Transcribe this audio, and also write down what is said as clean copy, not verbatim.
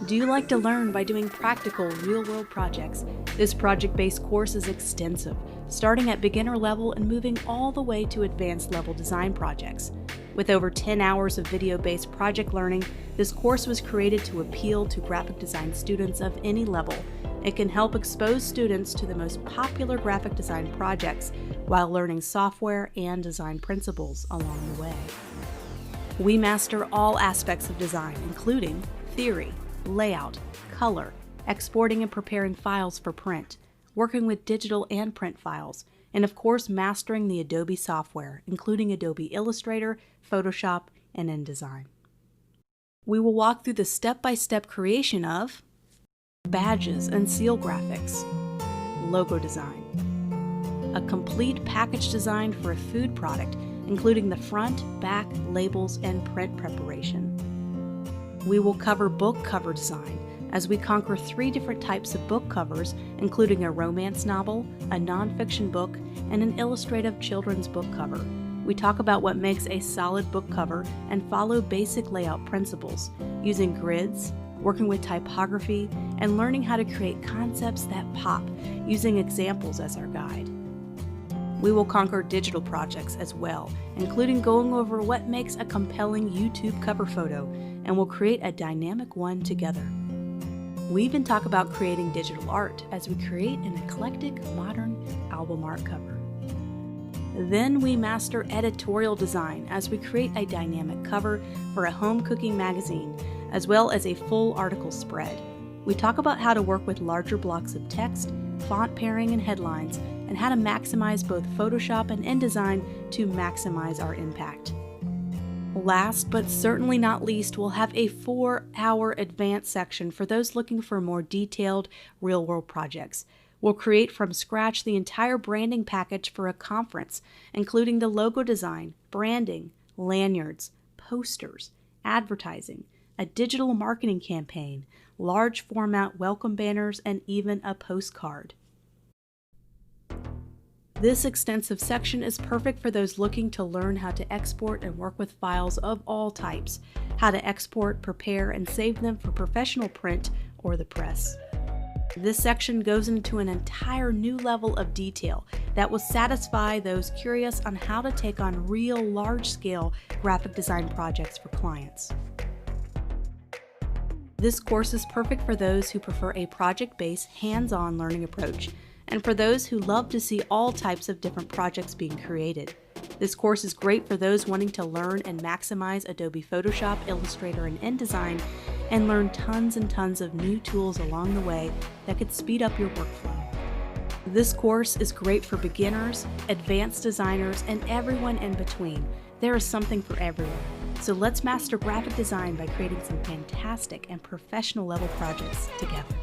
Do you like to learn by doing practical, real-world projects? This project-based course is extensive, starting at beginner level and moving all the way to advanced level design projects. With over 10 hours of video-based project learning, this course was created to appeal to graphic design students of any level. It can help expose students to the most popular graphic design projects while learning software and design principles along the way. We master all aspects of design, including theory, layout, color, exporting and preparing files for print, working with digital and print files, and of course mastering the Adobe software, including Adobe Illustrator, Photoshop, and InDesign. We will walk through the step-by-step creation of badges and seal graphics, logo design, a complete package design for a food product, including the front, back, labels, and print preparation. We will cover book cover design as we conquer 3 different types of book covers, including a romance novel, a nonfiction book, and an illustrative children's book cover. We talk about what makes a solid book cover and follow basic layout principles, using grids, working with typography, and learning how to create concepts that pop, using examples as our guide. We will conquer digital projects as well, including going over what makes a compelling YouTube cover photo, and we'll create a dynamic one together. We even talk about creating digital art as we create an eclectic, modern album art cover. Then we master editorial design as we create a dynamic cover for a home cooking magazine, as well as a full article spread. We talk about how to work with larger blocks of text, font pairing and headlines, and how to maximize both Photoshop and InDesign to maximize our impact. Last but certainly not least, we'll have a 4-hour advanced section for those looking for more detailed real-world projects. We'll create from scratch the entire branding package for a conference, including the logo design, branding, lanyards, posters, advertising, a digital marketing campaign, large format welcome banners, and even a postcard. This extensive section is perfect for those looking to learn how to export and work with files of all types, how to export, prepare, and save them for professional print or the press. This section goes into an entire new level of detail that will satisfy those curious on how to take on real large-scale graphic design projects for clients. This course is perfect for those who prefer a project-based, hands-on learning approach, and for those who love to see all types of different projects being created. This course is great for those wanting to learn and maximize Adobe Photoshop, Illustrator, and InDesign, and learn tons and tons of new tools along the way that could speed up your workflow. This course is great for beginners, advanced designers, and everyone in between. There is something for everyone. So let's master graphic design by creating some fantastic and professional level projects together.